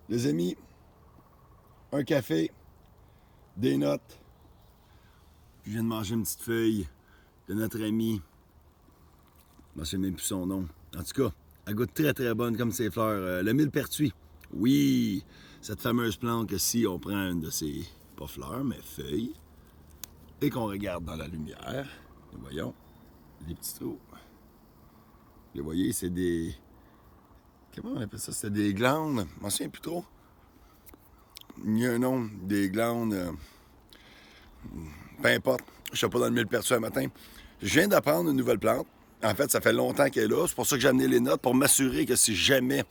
Les amis, un café, des notes. Puis je viens de manger une petite feuille de notre ami. Je ne sais même plus son nom. En tout cas, elle goûte très très bonne comme ses fleurs. Le millepertuis. Oui, cette fameuse plante que si on prend une de ses, pas fleurs, mais feuilles, et qu'on regarde dans la lumière, nous voyons les petits trous. Vous voyez, c'est des... Comment on appelle ça? C'est des glandes. Je m'en souviens plus trop. Il y a un nom, des glandes... peu importe, je ne suis pas dans le millepertuis un matin. Je viens d'apprendre une nouvelle plante. En fait, ça fait longtemps qu'elle est là. C'est pour ça que j'ai amené les notes, pour m'assurer que si jamais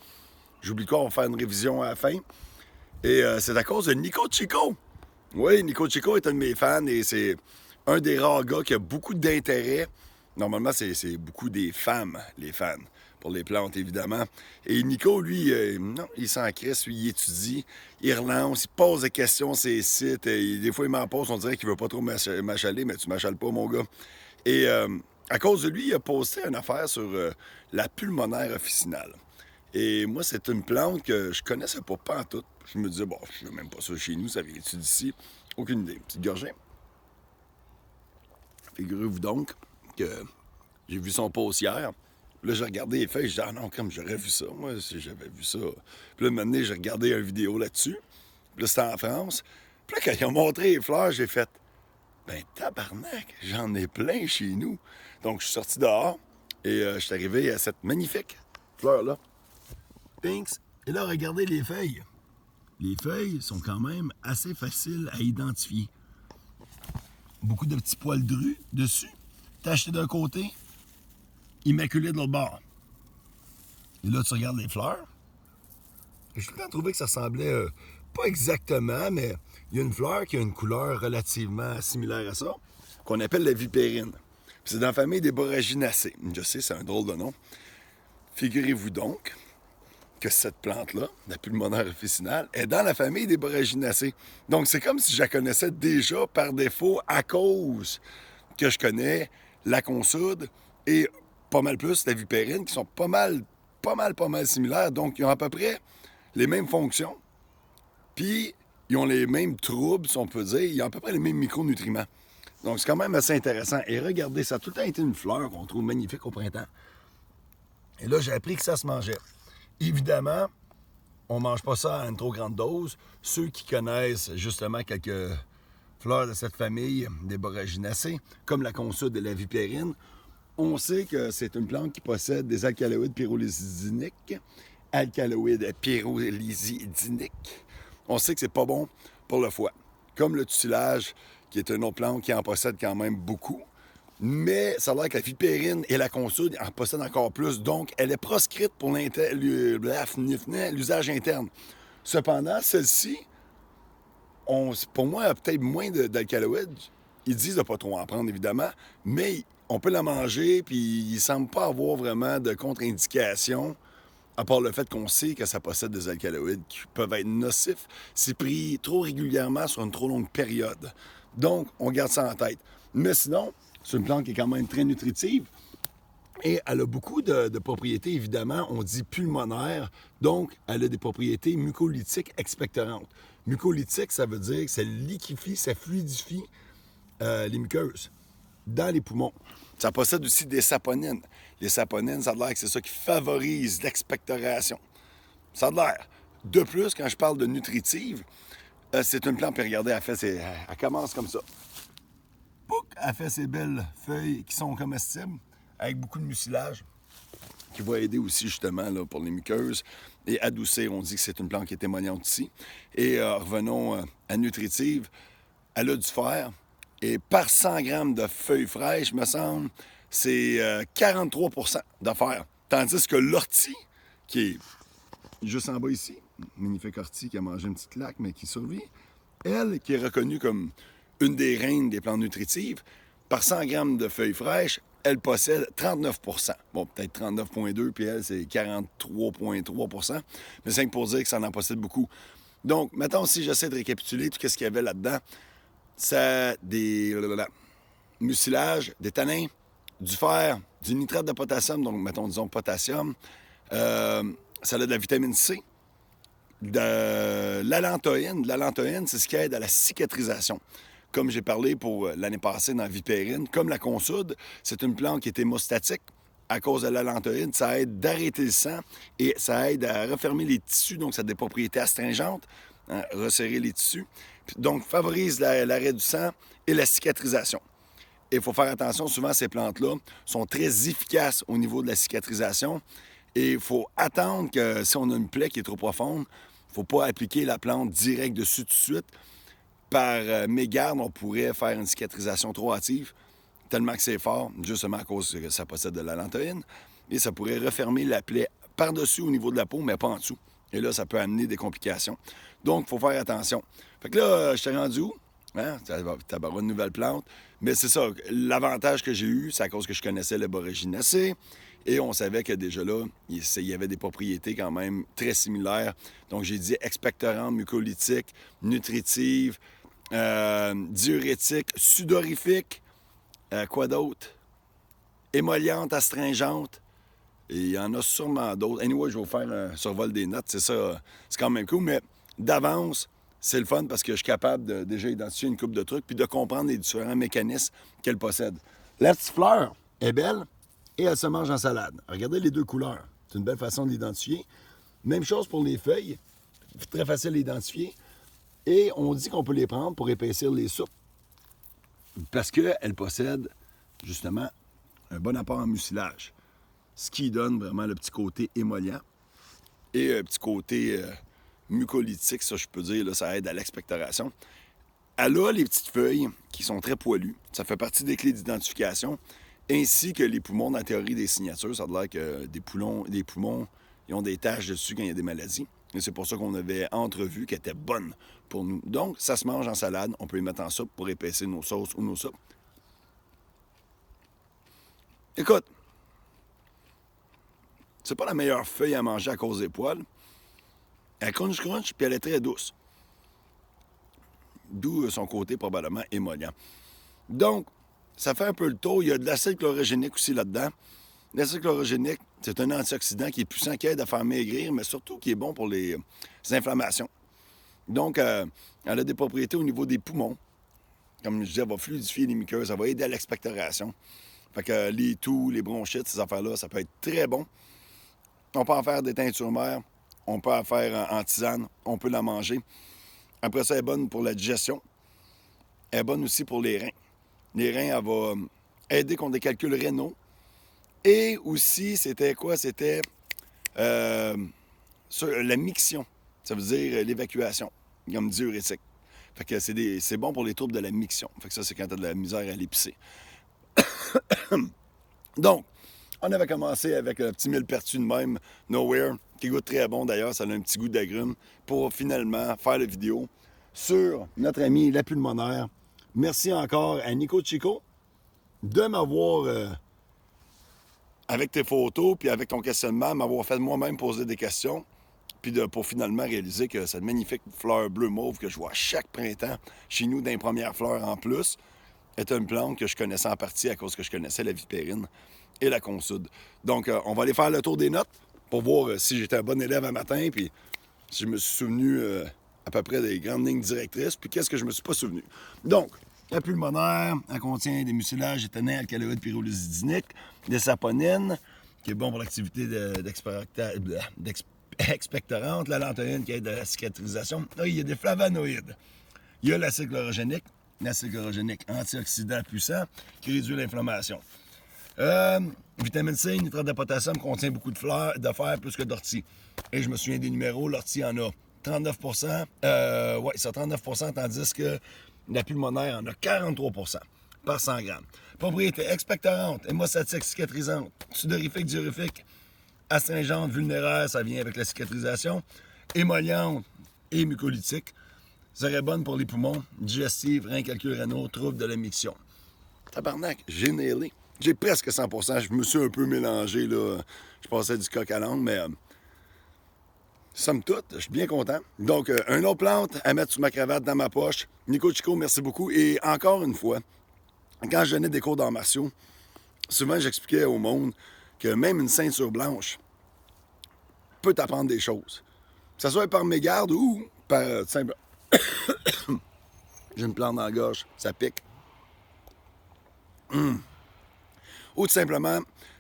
j'oublie quoi, on va faire une révision à la fin. Et c'est à cause de Nico Chico. Oui, Nico Chico est un de mes fans et c'est un des rares gars qui a beaucoup d'intérêt. Normalement, c'est beaucoup des femmes, les fans, pour les plantes, évidemment. Et Nico, lui, non, il s'en crisse, lui, il étudie, il relance, il pose des questions sur ses sites. Et des fois, il m'en pose, on dirait qu'il veut pas trop m'achaler, mais tu m'achales pas, mon gars. Et à cause de lui, il a posté une affaire sur la pulmonaire officinale. Et moi, c'est une plante que je connaissais pas en tout. Je me disais, bon, je ne sais même pas ça chez nous, ça vient-tu d'ici? Aucune idée. Petite gorgée. Figurez-vous donc que j'ai vu son post hier. Là, j'ai regardé les feuilles, je dis, ah non, comme j'aurais vu ça, moi, si j'avais vu ça. Puis là, maintenant, j'ai regardé une vidéo là-dessus. Puis là, c'était en France. Puis là, quand ils ont montré les fleurs, j'ai fait, ben tabarnak, j'en ai plein chez nous. Donc, je suis sorti dehors et je suis arrivé à cette magnifique fleur-là. Pinks. Et là, regardez les feuilles. Les feuilles sont quand même assez faciles à identifier. Beaucoup de petits poils drus dessus, tachetés d'un côté, immaculés de l'autre bord. Et là, tu regardes les fleurs. J'ai tout le temps trouvé que ça ressemblait, pas exactement, mais il y a une fleur qui a une couleur relativement similaire à ça, qu'on appelle la vipérine. Puis c'est dans la famille des borraginacées. Je sais, c'est un drôle de nom. Figurez-vous donc que cette plante-là, la pulmonaire officinale, est dans la famille des borraginacées. Donc, c'est comme si je la connaissais déjà par défaut à cause que je connais la consoude et pas mal plus la vipérine, qui sont pas mal similaires. Donc, ils ont à peu près les mêmes fonctions. Puis, ils ont les mêmes troubles, si on peut dire. Ils ont à peu près les mêmes micronutriments. Donc, c'est quand même assez intéressant. Et regardez, ça a tout le temps été une fleur qu'on trouve magnifique au printemps. Et là, j'ai appris que ça se mangeait. Évidemment, on ne mange pas ça à une trop grande dose. Ceux qui connaissent justement quelques fleurs de cette famille des borraginacées, comme la consoude et la vipérine, on sait que c'est une plante qui possède des alcaloïdes pyrrolizidiniques. Alcaloïdes pyrrolizidiniques. On sait que c'est pas bon pour le foie. Comme le tusilage, qui est une autre plante qui en possède quand même beaucoup. Mais ça a l'air que la vipérine et la consoude en possèdent encore plus. Donc, elle est proscrite pour l'usage interne. Cependant, celle-ci, pour moi, a peut-être moins d'alcaloïdes. Ils disent de pas trop en prendre, évidemment, mais on peut la manger, puis il ne semble pas avoir vraiment de contre-indication, à part le fait qu'on sait que ça possède des alcaloïdes qui peuvent être nocifs si pris trop régulièrement sur une trop longue période. Donc, on garde ça en tête. Mais sinon, c'est une plante qui est quand même très nutritive et elle a beaucoup de propriétés, évidemment. On dit pulmonaire, donc elle a des propriétés mucolytiques expectorantes. Mucolytique, ça veut dire que ça liquéfie, ça fluidifie les muqueuses dans les poumons. Ça possède aussi des saponines. Les saponines, ça a l'air que c'est ça qui favorise l'expectoration. Ça a l'air. De plus, quand je parle de nutritive, c'est une plante, puis regardez, elle commence comme ça. Pouc, elle fait ses belles feuilles qui sont comestibles, avec beaucoup de mucilage, qui va aider aussi justement là, pour les muqueuses et adoucir. On dit que c'est une plante qui est émolliente ici. Et revenons à nutritive. Elle a du fer. Et par 100 grammes de feuilles fraîches, me semble, c'est 43 de fer. Tandis que l'ortie, qui est juste en bas ici, magnifique ortie qui a mangé une petite claque, mais qui survit, elle, qui est reconnue comme une des reines des plantes nutritives, par 100 grammes de feuilles fraîches, elle possède 39 Bon, peut-être 39,2, puis elle, c'est 43,3 mais c'est pour dire que ça en possède beaucoup. Donc, mettons, si j'essaie de récapituler tout ce qu'il y avait là-dedans, ça a des mucilages, des tanins, du fer, du nitrate de potassium, donc, mettons, disons, potassium. Ça a de la vitamine C, de l'allantoïne. L'allantoïne, c'est ce qui aide à la cicatrisation. Comme j'ai parlé pour l'année passée dans Vipérine, comme la consoude, c'est une plante qui est hémostatique. À cause de l'allantoïne, ça aide d'arrêter le sang et ça aide à refermer les tissus, donc ça a des propriétés astringentes, hein, resserrer les tissus. Donc, favorise l'arrêt du sang et la cicatrisation. Et il faut faire attention, souvent ces plantes-là sont très efficaces au niveau de la cicatrisation. Et il faut attendre que si on a une plaie qui est trop profonde, il ne faut pas appliquer la plante direct dessus tout de suite. Par mégarde, on pourrait faire une cicatrisation trop hâtive, tellement que c'est fort, justement à cause que ça possède de l'allantoïne. Et ça pourrait refermer la plaie par-dessus au niveau de la peau, mais pas en dessous. Et là, ça peut amener des complications. Donc, il faut faire attention. Fait que là, je t'ai rendu où? Hein? T'as une nouvelle plante. Mais c'est ça, l'avantage que j'ai eu, c'est à cause que je connaissais le Boraginaceae. Et on savait que déjà là, il y avait des propriétés quand même très similaires. Donc, j'ai dit expectorante, mucolytique, nutritive, diurétique, sudorifique, quoi d'autre? Émolliente, astringente. Et il y en a sûrement d'autres. Anyway, je vais vous faire un survol des notes. C'est ça, c'est quand même cool. Mais d'avance, c'est le fun parce que je suis capable de déjà identifier une couple de trucs puis de comprendre les différents mécanismes qu'elle possède. La petite fleur est belle et elle se mange en salade. Regardez les deux couleurs. C'est une belle façon de l'identifier. Même chose pour les feuilles. Très facile à identifier. Et on dit qu'on peut les prendre pour épaissir les soupes. Parce qu'elles possèdent, justement, un bon apport en mucilage. Ce qui donne vraiment le petit côté émollient et un petit côté mucolytique, ça je peux dire, là, ça aide à l'expectoration. Elle a les petites feuilles qui sont très poilues. Ça fait partie des clés d'identification, ainsi que les poumons dans la théorie des signatures. Ça a l'air que des poumons, ils ont des taches dessus quand il y a des maladies. Et c'est pour ça qu'on avait entrevu qu'elle était bonne pour nous. Donc, ça se mange en salade. On peut les mettre en soupe pour épaissir nos sauces ou nos soupes. Écoute, c'est pas la meilleure feuille à manger à cause des poils. Elle crunch, puis elle est très douce. D'où son côté probablement émollient. Donc, ça fait un peu le tour. Il y a de l'acide chlorogénique aussi là-dedans. L'acide chlorogénique, c'est un antioxydant qui est puissant, qui aide à faire maigrir, mais surtout qui est bon pour les inflammations. Donc, elle a des propriétés au niveau des poumons. Comme je disais, elle va fluidifier les muqueuses, ça va aider à l'expectoration. Fait que les toux, les bronchites, ces affaires-là, ça peut être très bon. On peut en faire des teintures mères, on peut en faire en tisane, on peut la manger. Après ça, elle est bonne pour la digestion. Elle est bonne aussi pour les reins. Les reins, elle va aider contre des calculs rénaux. Et aussi, c'était quoi? C'était la miction. Ça veut dire l'évacuation, comme diurétique. Fait que c'est bon pour les troubles de la miction. Fait que ça, c'est quand tu as de la misère à l'épicer. Donc, on avait commencé avec le petit millepertuis de même, Nowhere, qui goûte très bon d'ailleurs, ça a un petit goût d'agrumes, pour finalement faire la vidéo sur notre ami la pulmonaire. Merci encore à Nico Chico de m'avoir, avec tes photos, puis avec ton questionnement, m'avoir fait moi-même poser des questions, puis pour finalement réaliser que cette magnifique fleur bleu-mauve que je vois chaque printemps chez nous, d'un première fleur en plus, est une plante que je connaissais en partie à cause que je connaissais la vipérine et la consoude. Donc, on va aller faire le tour des notes pour voir si j'étais un bon élève un matin, puis si je me suis souvenu à peu près des grandes lignes directrices, puis qu'est-ce que je me suis pas souvenu. Donc, la pulmonaire, elle contient des mucilages, des tanins, alcaloïdes, pyrrolizidiniques, des saponines, qui est bon pour l'activité expectorante, la lantoïne qui aide à la cicatrisation. Là, il y a des flavonoïdes. Il y a l'acide chlorogénique, antioxydant puissant, qui réduit l'inflammation. Vitamine C, nitrate de potassium contient beaucoup de fer plus que d'ortie. Et je me souviens des numéros, l'ortie en a 39%, 39%, tandis que la pulmonaire en a 43% par 100 grammes. Propriété expectorante, hémostatique, cicatrisante, sudorifique, diuréfique, astringente, vulnéraire, ça vient avec la cicatrisation, émolliente et mucolytique. Serait bonne pour les poumons, digestive, reins, calculs rénaux, troubles de la miction. Tabarnak, j'ai nailé. J'ai presque 100%. Je me suis un peu mélangé, là. Je passais du coq à l'âne, mais somme toute, je suis bien content. Donc, une autre plante à mettre sous ma cravate dans ma poche. Nico Chico, merci beaucoup. Et encore une fois, quand je donnais des cours d'arts martiaux, souvent j'expliquais au monde que même une ceinture blanche peut t'apprendre des choses. ce soit par mégarde ou par simple. J'ai une plante dans la gorge, ça pique. Ou tout simplement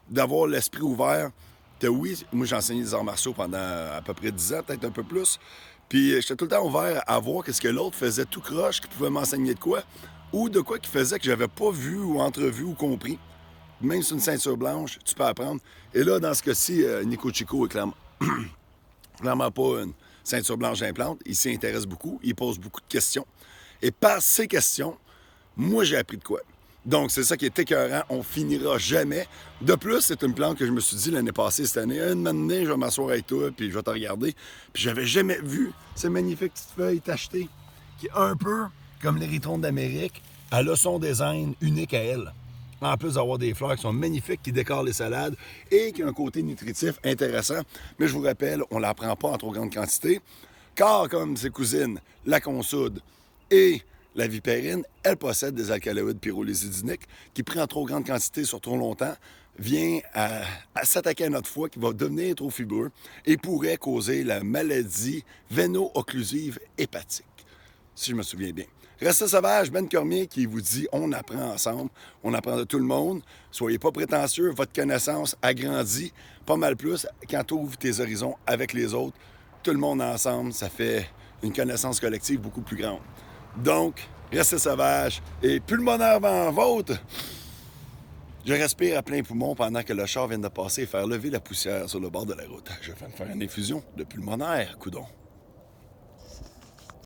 d'avoir l'esprit ouvert. Que oui, moi j'ai enseigné des arts martiaux pendant à peu près 10 ans, peut-être un peu plus. Puis j'étais tout le temps ouvert à voir ce que l'autre faisait tout croche, qui pouvait m'enseigner de quoi, ou de quoi qu'il faisait que j'avais pas vu ou entrevu ou compris. Même sur une ceinture blanche, tu peux apprendre. Et là, dans ce cas-ci, Nico Chico est clairement pas une ceinture blanche implante. Il s'y intéresse beaucoup, il pose beaucoup de questions. Et par ces questions, moi j'ai appris de quoi. Donc, c'est ça qui est écœurant. On finira jamais. De plus, c'est une plante que je me suis dit l'année passée, cette année. Une année, je vais m'asseoir avec toi, puis je vais te regarder. Puis j'avais jamais vu ces magnifiques petites feuilles tachetées, qui est un peu comme l'érythrone d'Amérique. Elle a son design unique à elle. En plus d'avoir des fleurs qui sont magnifiques, qui décorent les salades et qui ont un côté nutritif intéressant. Mais je vous rappelle, on ne la prend pas en trop grande quantité, car comme ses cousines, la consoude et la vipérine, elle possède des alcaloïdes pyrrolizidiniques qui, pris en trop grande quantité sur trop longtemps, vient à s'attaquer à notre foie qui va devenir trop fibreux et pourrait causer la maladie véno-occlusive hépatique, si je me souviens bien. Restez sauvage, Ben Cormier qui vous dit on apprend ensemble, on apprend de tout le monde. Soyez pas prétentieux, votre connaissance agrandit pas mal plus quand tu ouvres tes horizons avec les autres. Tout le monde ensemble, ça fait une connaissance collective beaucoup plus grande. Donc, restez sauvage et pulmonaire vent vôtre. Je respire à plein poumon pendant que le char vient de passer et faire lever la poussière sur le bord de la route. Je vais me faire une infusion de pulmonaire, coudon.